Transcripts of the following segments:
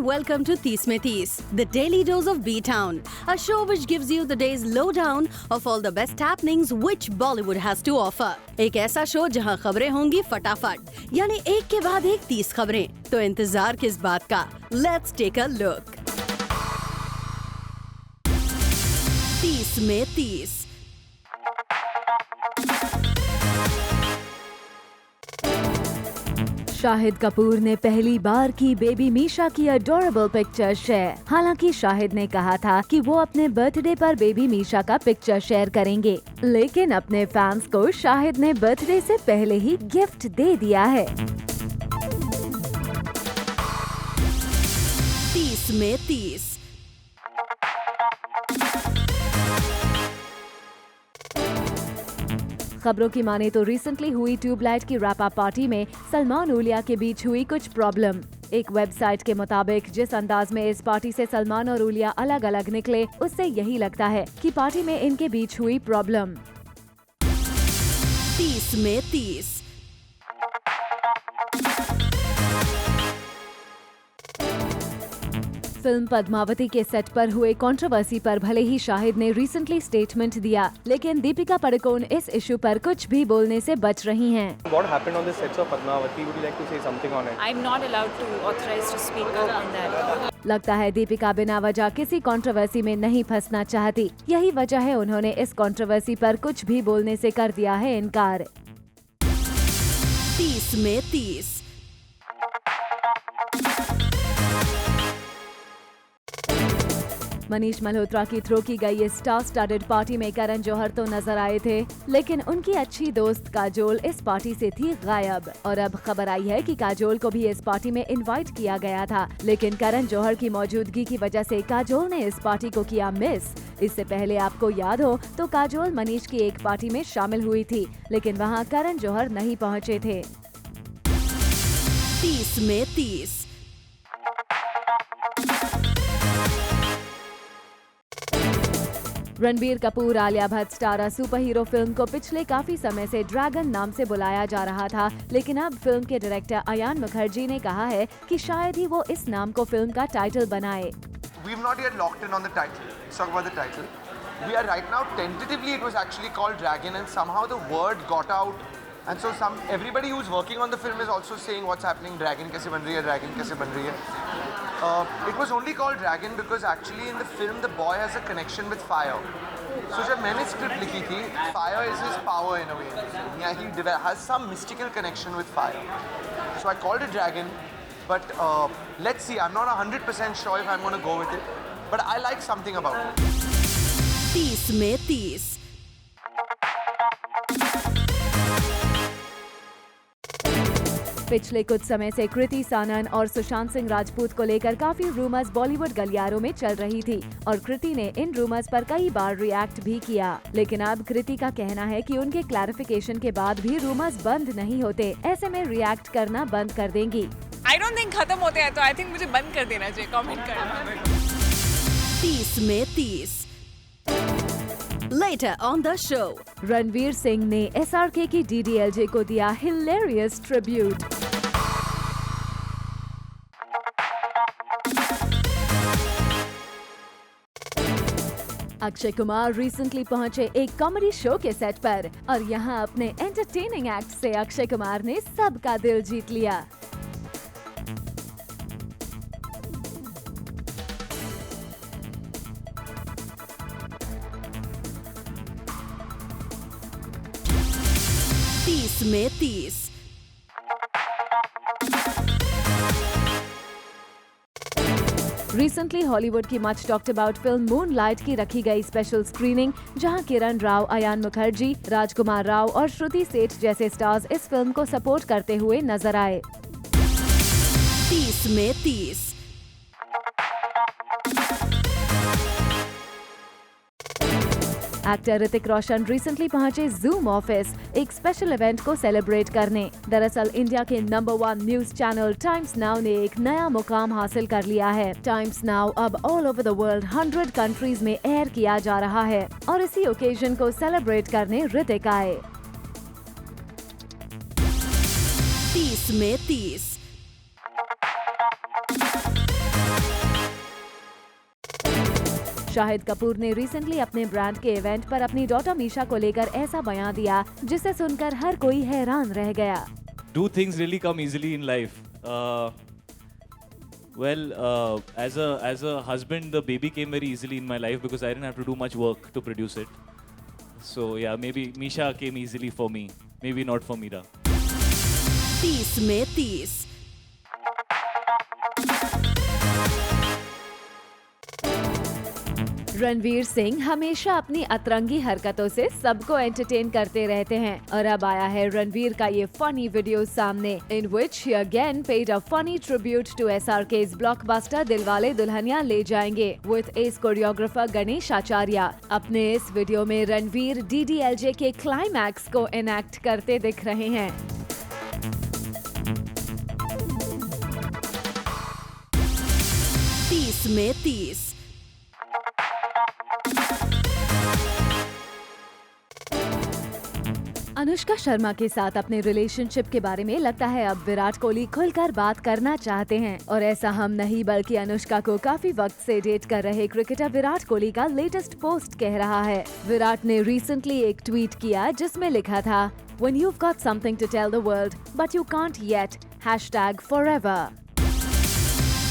welcome to 30 में 30, the daily dose of B-Town, a show which gives you the day's lowdown of all the best happenings which Bollywood has to offer. एक ऐसा show जहां खबरें होंगी फटाफट, यानी एक के बाद एक 30 खबरें, तो इंतजार किस बात का? Let's take a look. 30 में 30। शाहिद कपूर ने पहली बार की बेबी मीशा की अडोरेबल पिक्चर शेयर। हालांकि शाहिद ने कहा था कि वो अपने बर्थडे पर बेबी मीशा का पिक्चर शेयर करेंगे, लेकिन अपने फैंस को शाहिद ने बर्थडे से पहले ही गिफ्ट दे दिया है। 30 में 30। खबरों की माने तो रिसेंटली हुई ट्यूबलाइट की रैप अप पार्टी में सलमान ओलिया के बीच हुई कुछ प्रॉब्लम। एक वेबसाइट के मुताबिक जिस अंदाज में इस पार्टी से सलमान और ओलिया अलग अलग निकले, उससे यही लगता है कि पार्टी में इनके बीच हुई प्रॉब्लम। 30 में 30। फिल्म पद्मावती के सेट पर हुए कंट्रोवर्सी पर भले ही शाहिद ने रिसेंटली स्टेटमेंट दिया, लेकिन दीपिका पादुकोण इस इशू पर कुछ भी बोलने से बच रही हैं। What happened on the sets of Padmavati? Would you like to say something on it? I'm not allowed to authorize to speak on that. लगता है दीपिका बिना वजह किसी कंट्रोवर्सी में नहीं फंसना चाहती। यही वजह है उन्होंने इस कंट्रोवर्सी पर कुछ भी बोलने से कर दिया है इनकार। 30 में 30। मनीष मल्होत्रा की थ्रो की गई इस स्टार स्टडेड पार्टी में करण जौहर तो नजर आए थे, लेकिन उनकी अच्छी दोस्त काजोल इस पार्टी से थी गायब। और अब खबर आई है कि काजोल को भी इस पार्टी में इनवाइट किया गया था, लेकिन करण जौहर की मौजूदगी की वजह से काजोल ने इस पार्टी को किया मिस। इससे पहले आपको याद हो तो काजोल मनीष की एक पार्टी में शामिल हुई थी, लेकिन वहाँ करण जौहर नहीं पहुँचे थे। 30 में 30। Ranbir Kapoor Alia Bhatt starrer super hero film को पिछले काफी समय से ड्रैगन नाम से बुलाया जा रहा था, लेकिन अब फिल्म के डायरेक्टर अयान मुखर्जी ने कहा है कि शायद ही वो इस नाम को फिल्म का टाइटल बनाए। We've not yet locked in on the title. Let's talk about the title. We are right now tentatively it was actually called Dragon, and somehow the word got out, and so everybody who's working on the film is also saying what's happening. Dragon kaise ban rahi hai? Dragon kaise ban rahi hai? It was only called Dragon because actually in the film the boy has a connection with fire. So जब मैंने script लिखी थी, fire is his power in a way. Yeah, he has some mystical connection with fire. So I called it Dragon, but let's see. I'm not 100% sure if I'm going to go with it, but I like something about it. 30 में 30। पिछले कुछ समय से कृति सानन और सुशांत सिंह राजपूत को लेकर काफी rumours Bollywood गलियारों में चल रही थी, और कृति ने इन रूमर्स पर कई बार रिएक्ट भी किया। लेकिन अब कृति का कहना है कि उनके क्लैरिफिकेशन के बाद भी रूमर्स बंद नहीं होते, ऐसे में रिएक्ट करना बंद कर देंगी। I don't think खत्म होते हैं, तो I think मुझे बंद कर देना चाहिए कमेंट करना। 30 में 30। Later on the show, Ranveer Singh ने SRK की DDLJ को दिया hilarious tribute. Akshay Kumar recently पहुंचे एक कॉमेडी शो के सेट पर, और यहां अपने एंटरटेनिंग एक्ट से अक्षय कुमार ने सबका दिल जीत लिया। तीस में 30। रिसेंटली हॉलीवुड की much talked about film moonlight की रखी गई स्पेशल स्क्रीनिंग, जहां किरण राव, अयान मुखर्जी, राजकुमार राव और श्रुति सेठ जैसे स्टार्स इस फिल्म को सपोर्ट करते हुए नजर आए। 30 में 30। एक्टर ऋतिक रोशन रिसेंटली पहुंचे जूम ऑफिस एक स्पेशल इवेंट को सेलिब्रेट करने। दरअसल इंडिया के number 1 news channel times now ने एक नया मुकाम हासिल कर लिया है। टाइम्स नाउ अब all over the world 100 countries में एयर किया जा रहा है, और इसी ओकेजन को सेलिब्रेट करने ऋतिक आए। 30 में 30। शाहिद कपूर ने रिसेंटली अपने ब्रांड के इवेंट पर अपनी डॉटर मीशा को लेकर ऐसा बयान दिया जिसे सुनकर हर कोई हैरान रह गया। Do things really come easily in life? As a husband, the baby came very easily in my life because I didn't have to do much work to produce it. So yeah, maybe Misha came easily for me. Maybe not for Meera. 30 में 30। रणवीर सिंह हमेशा अपनी अतरंगी हरकतों से सबको entertain करते रहते हैं और अब आया है रणवीर का ये फनी वीडियो सामने, in which he again paid a funny tribute to SRK's blockbuster Dilwale Dulhania Le Jayenge with ace choreographer Ganesh Acharya. अपने इस वीडियो में रणवीर DDLJ के क्लाइमैक्स को एनैक्ट करते दिख रहे हैं। 30 में 30। अनुष्का शर्मा के साथ अपने रिलेशनशिप के बारे में लगता है अब विराट कोहली खुलकर बात करना चाहते हैं और ऐसा हम नहीं बल्कि अनुष्का को काफी वक्त से डेट कर रहे क्रिकेटर विराट कोहली का लेटेस्ट पोस्ट कह रहा है। विराट ने रिसेंटली एक ट्वीट किया जिसमें लिखा था, When you've got something to tell the world, but you can't yet, #forever।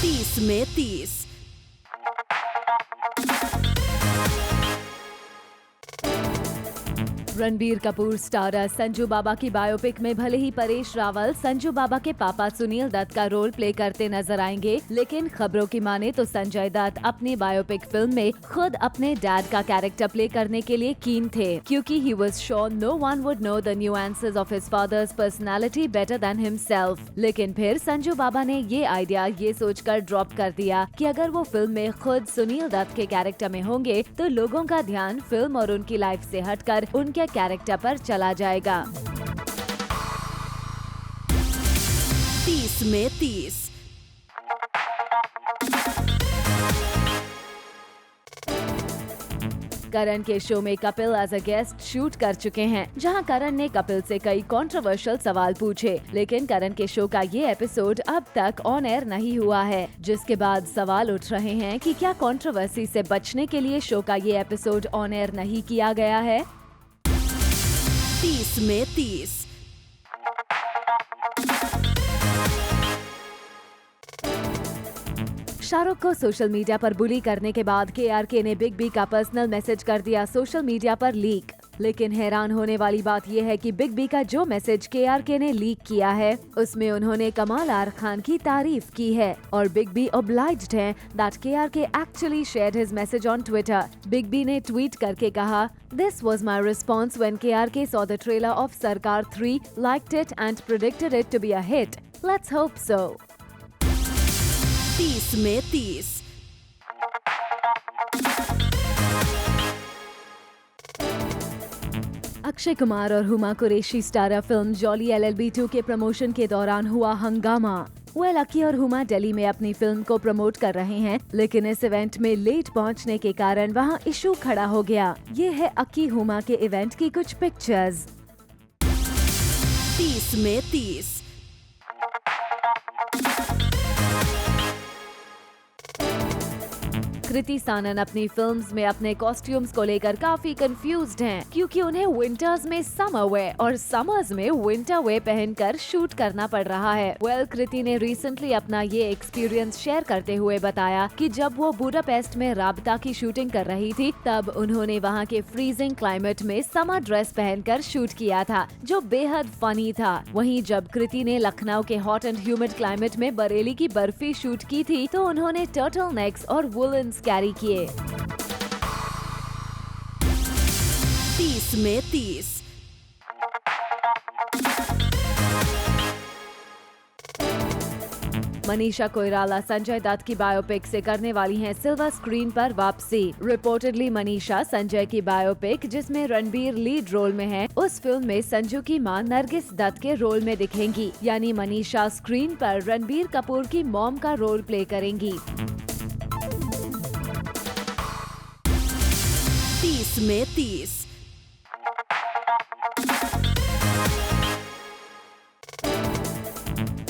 30 में 30। रणबीर कपूर स्टारर संजू बाबा की बायोपिक में भले ही परेश रावल संजू बाबा के पापा सुनील दत्त का रोल प्ले करते नजर आएंगे, लेकिन खबरों की माने तो संजय दत्त अपनी बायोपिक फिल्म में खुद अपने डैड का कैरेक्टर प्ले करने के लिए कीन थे, क्योंकि he was sure no one would know the nuances of his father's personality better than himself. लेकिन फिर संजू बाबा ने ये आइडिया ये सोचकर ड्रॉप कर दिया कि अगर वो फिल्म में खुद सुनील दत्त के कैरेक्टर में होंगे तो लोगों का ध्यान फिल्म और उनकी लाइफ से हटकर उनके कैरेक्टर पर चला जाएगा। 30 में 30। करण के शो में Kapil as a guest shoot कर चुके हैं, जहां करण ने कपिल से कई कंट्रोवर्शियल सवाल पूछे, लेकिन करण के शो का ये एपिसोड अब तक ऑन एयर नहीं हुआ है, जिसके बाद सवाल उठ रहे हैं कि क्या कंट्रोवर्सी से बचने के लिए शो का ये एपिसोड ऑन एयर नहीं किया गया है। 30 में 30। शाहरुख को सोशल मीडिया पर बुली करने के बाद KRK ने बिग बी का पर्सनल मैसेज कर दिया सोशल मीडिया पर लीक। लेकिन हैरान होने वाली बात यह है कि बिग बी का जो मैसेज KRK ने लीक किया है उसमें उन्होंने कमाल आर खान की तारीफ की है और बिग बी obliged है that KRK actually shared his message on Twitter। Big B ने ट्वीट करके कहा, This was my response when KRK saw the trailer of Sarkar 3, liked it and predicted it to be a hit. Let's hope so। 30 में 30। अक्षय कुमार और Huma Qureshi starrer film jolly LLB 2 के promotion के दौरान हुआ हंगामा। अक्की और हुमा दिल्ली में अपनी फिल्म को प्रमोट कर रहे हैं, लेकिन इस इवेंट में लेट पहुंचने के कारण वहां इशू खड़ा हो गया। ये है अक्की हुमा के इवेंट की कुछ पिक्चर्स। 30 में 30। कृति सानन अपनी फिल्म्स में अपने कॉस्ट्यूम्स को लेकर काफी कंफ्यूज्ड हैं, क्योंकि उन्हें विंटर्स में समर वेयर और समर्स में विंटर वेयर पहनकर शूट करना पड़ रहा है। कृति ने रिसेंटली अपना ये एक्सपीरियंस शेयर करते हुए बताया कि जब वो बुडापेस्ट में राबता की शूटिंग कर रही थी तब उन्होंने वहाँ के फ्रीजिंग क्लाइमेट में समर ड्रेस पहनकर शूट किया था, जो बेहद फनी था। वहीं जब कृति ने लखनऊ के हॉट एंड ह्यूमिड क्लाइमेट में बरेली की बर्फी शूट की थी तो उन्होंने टर्टल नेक्स और वुलन्स कैरी किए। 30 में 30। मनीषा कोइराला संजय दत्त की बायोपिक से करने वाली हैं सिल्वर स्क्रीन पर वापसी। रिपोर्टेडली मनीषा संजय की बायोपिक जिसमें रणबीर लीड रोल में है, उस फिल्म में संजू की मां नरगिस दत्त के रोल में दिखेंगी, यानी मनीषा स्क्रीन पर रणबीर कपूर की मॉम का रोल प्ले करेंगी। 30 में 30।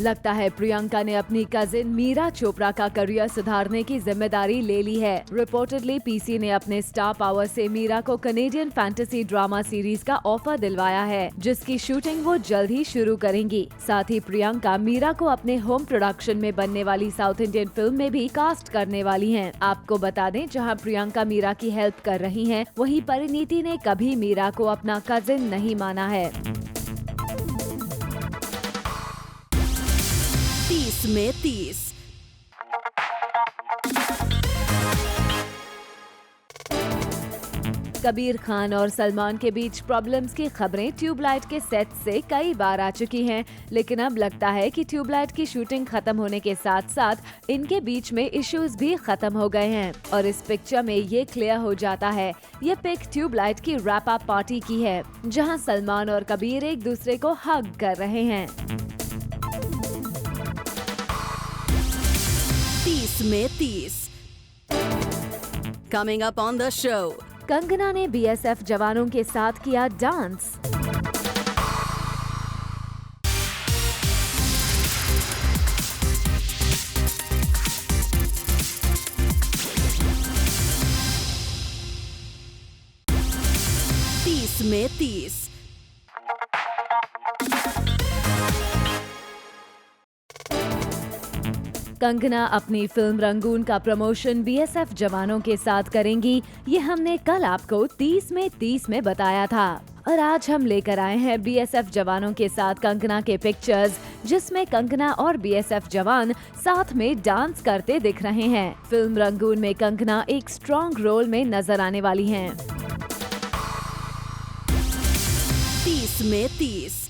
लगता है प्रियंका ने अपनी कजिन मीरा चोपड़ा का करियर सुधारने की जिम्मेदारी ले ली है। रिपोर्टेडली पीसी ने अपने स्टार पावर से मीरा को कनेडियन फैंटेसी ड्रामा सीरीज का ऑफर दिलवाया है, जिसकी शूटिंग वो जल्द ही शुरू करेंगी। साथ ही प्रियंका मीरा को अपने होम प्रोडक्शन में बनने वाली साउथ इंडियन फिल्म में भी कास्ट करने वाली हैं। आपको बता दें, जहां प्रियंका मीरा की हेल्प कर रही हैं, वहीं परिणीति ने कभी मीरा को अपना कजिन नहीं माना है। 30 में 30। कबीर खान और सलमान के बीच प्रॉब्लम्स की खबरें ट्यूबलाइट के सेट से कई बार आ चुकी हैं, लेकिन अब लगता है कि ट्यूबलाइट की शूटिंग खत्म होने के साथ साथ इनके बीच में इश्यूज भी खत्म हो गए हैं। और इस पिक्चर में ये क्लियर हो जाता है। ये पिक ट्यूबलाइट की रैप अप पार्टी की है, जहां सलमान और कबीर एक दूसरे को हग कर रहे हैं। 30 में 30। Coming up on the show, Kangana ने बीएसएफ जवानों के साथ किया डांस। में 30। कंगना अपनी फिल्म रंगून का प्रमोशन बीएसएफ जवानों के साथ करेंगी। ये हमने कल आपको 30 में 30 में बताया था, और आज हम लेकर आए हैं बीएसएफ जवानों के साथ कंगना के पिक्चर्स, जिसमें कंगना और बीएसएफ जवान साथ में डांस करते दिख रहे हैं। फिल्म रंगून में कंगना एक स्ट्रॉन्ग रोल में नजर आने वाली हैं। 30 में 30।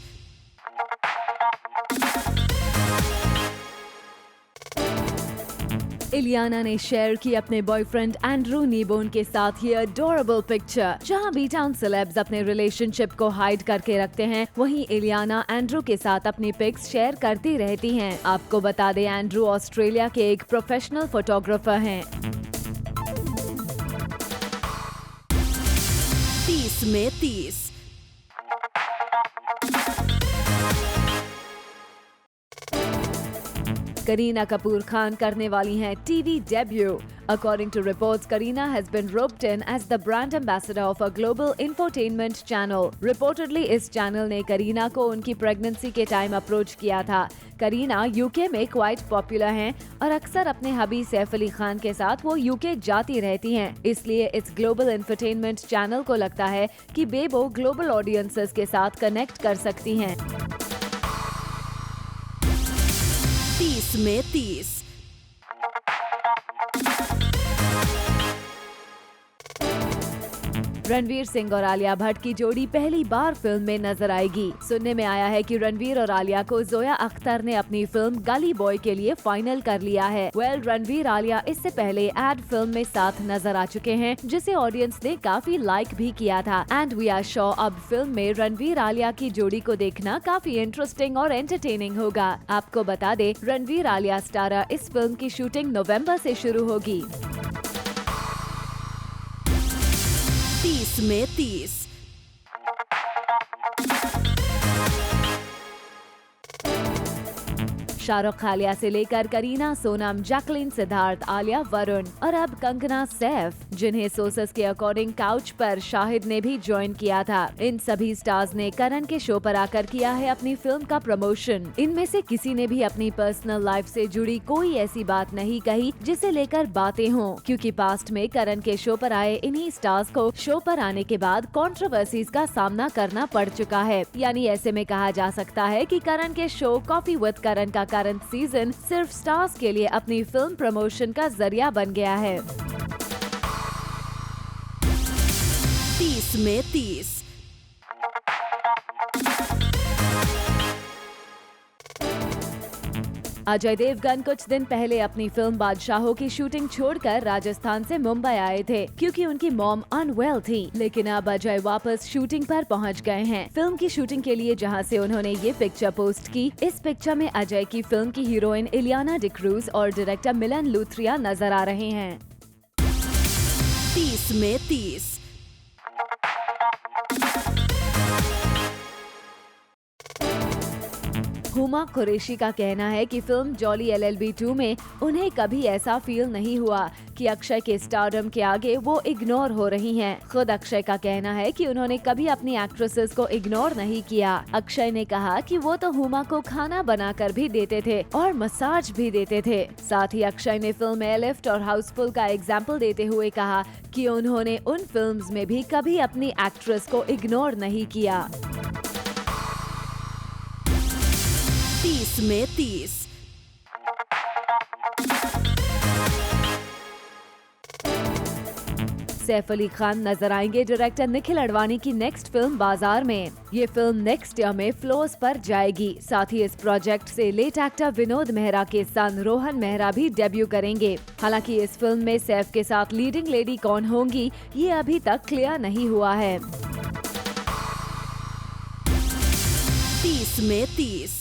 इलियाना ने शेयर की अपने बॉयफ्रेंड एंड्रू नीबोन के साथ ये अडोरेबल पिक्चर, जहां बी टाउन सेलेब्स अपने रिलेशनशिप को हाइड करके रखते हैं, वहीं इलियाना एंड्रू के साथ अपनी पिक्स शेयर करती रहती हैं। आपको बता दें, एंड्रू ऑस्ट्रेलिया के एक प्रोफेशनल फोटोग्राफर हैं। 30 में 30। करीना कपूर खान करने वाली हैं TV debut. According to reports, Kareena has been roped in as the brand ambassador of a global infotainment channel. Reportedly, इस चैनल ने करीना को उनकी प्रेगनेंसी के टाइम अप्रोच किया था। करीना यूके में क्वाइट पॉपुलर हैं और अक्सर अपने हबी सैफ अली खान के साथ वो यूके जाती रहती हैं। इसलिए इस ग्लोबल इंफोटेनमेंट चैनल को लगता है कि बेबो ग्लोबल ऑडियंसेस के साथ कनेक्ट कर सकती हैं। 30 में 30। रणवीर सिंह और आलिया भट्ट की जोड़ी पहली बार फिल्म में नजर आएगी। सुनने में आया है कि रणवीर और आलिया को जोया अख्तर ने अपनी फिल्म गली बॉय के लिए फाइनल कर लिया है। रणवीर आलिया इससे पहले एड फिल्म में साथ नजर आ चुके हैं, जिसे ऑडियंस ने काफी लाइक भी किया था। एंड वी आर श्योर अब फिल्म में रणवीर आलिया की जोड़ी को देखना काफी इंटरेस्टिंग और एंटरटेनिंग होगा। आपको बता दे, रणवीर आलिया स्टारर इस फिल्म की शूटिंग नवंबर से शुरू होगी। 30 में 30। शाहरुख आलिया से लेकर करीना, सोनम, जैकलीन, सिद्धार्थ, आलिया, वरुण और अब कंगना सैफ, जिन्हें सोर्सेस के अकॉर्डिंग काउच पर शाहिद ने भी ज्वाइन किया था। इन सभी स्टार्स ने करण के शो पर आकर किया है अपनी फिल्म का प्रमोशन। इनमें से किसी ने भी अपनी पर्सनल लाइफ से जुड़ी कोई ऐसी बात नहीं कही जिसे लेकर बातें हों, क्योंकि पास्ट में करण के शो पर आए इन्हीं स्टार्स को शो पर आने के बाद कंट्रोवर्सीज का सामना करना पड़ चुका है। यानी ऐसे में कहा जा सकता है कि करण के शो कॉफी विद करण का करंट सीजन सिर्फ स्टार्स के लिए अपनी फिल्म प्रमोशन का जरिया बन गया है। 30 में 30। अजय देवगन कुछ दिन पहले अपनी फिल्म बादशाहों की शूटिंग छोड़कर राजस्थान से मुंबई आए थे, क्योंकि उनकी मॉम अनवेल थी। लेकिन अब अजय वापस शूटिंग पर पहुंच गए हैं, फिल्म की शूटिंग के लिए, जहां से उन्होंने ये पिक्चर पोस्ट की। इस पिक्चर में अजय की फिल्म की हीरोइन इलियाना डिक्रूज और डायरेक्टर मिलन लूथरिया नजर आ रहे हैं। 30 में 30। हुमा कुरैशी का कहना है कि फिल्म जॉली LLB 2 में उन्हें कभी ऐसा फील नहीं हुआ कि अक्षय के स्टारडम के आगे वो इग्नोर हो रही हैं। खुद अक्षय का कहना है कि उन्होंने कभी अपनी एक्ट्रेसेस को इग्नोर नहीं किया। अक्षय ने कहा कि वो तो हुमा को खाना बनाकर भी देते थे और मसाज भी देते थे। साथ ही अक्षय ने फिल्म एयरलिफ्ट और हाउसफुल का एग्जाम्पल देते हुए कहा कि उन्होंने उन फिल्म्स में भी कभी अपनी एक्ट्रेस को इग्नोर नहीं किया। 30 में 30। सैफ अली खान नजर आएंगे डायरेक्टर निखिल अडवाणी की नेक्स्ट फिल्म बाजार में। ये फिल्म नेक्स्ट ईयर में फ्लोर्स पर जाएगी। साथ ही इस प्रोजेक्ट से लेट एक्टर विनोद मेहरा के सन रोहन मेहरा भी डेब्यू करेंगे। हालांकि इस फिल्म में सैफ के साथ लीडिंग लेडी कौन होंगी ये अभी तक क्लियर नहीं हुआ है। 30 में 30।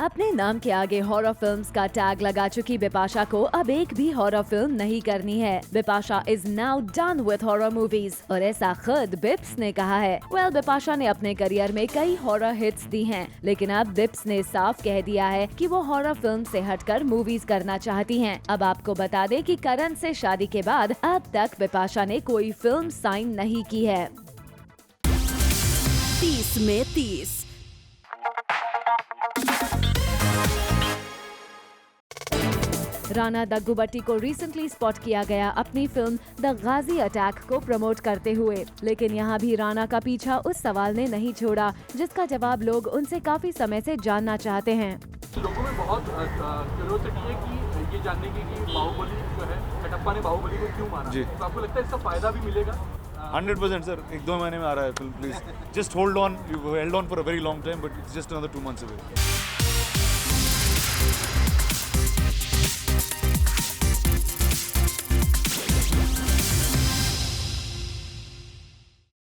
अपने नाम के आगे हॉरर फिल्म्स का टैग लगा चुकी बिपाशा को अब एक भी हॉरर फिल्म नहीं करनी है। Bipasha is now done with horror movies और ऐसा खुद बिप्स ने कहा है। बिपाशा ने अपने करियर में कई हॉरर हिट्स दी हैं, लेकिन अब बिप्स ने साफ कह दिया है कि वो हॉरर फिल्म से हटकर मूवीज करना चाहती हैं। अब आपको बता दें कि करण से शादी के बाद अब तक बिपाशा ने कोई फिल्म साइन नहीं की है। 30 में 30। राणा दग्गूबट्टी को रिसेंटली स्पॉट किया गया अपनी फिल्म द गाजी अटैक को प्रमोट करते हुए, लेकिन यहाँ भी राणा का पीछा उस सवाल ने नहीं छोड़ा जिसका जवाब लोग उनसे काफी समय से जानना चाहते हैं। लोगों में बहुत क्यूरियोसिटी है कि ये जानने की कि बाहुबली जो है कटप्पा ने बाहुबली को क्यों मारा। जी। तो आपको लगता है इसका फायदा भी मिलेगा? 100% सर, 1-2 महीने में आ रहा है film. Please just hold on, you held on for a very long time but it's just another 2 months away.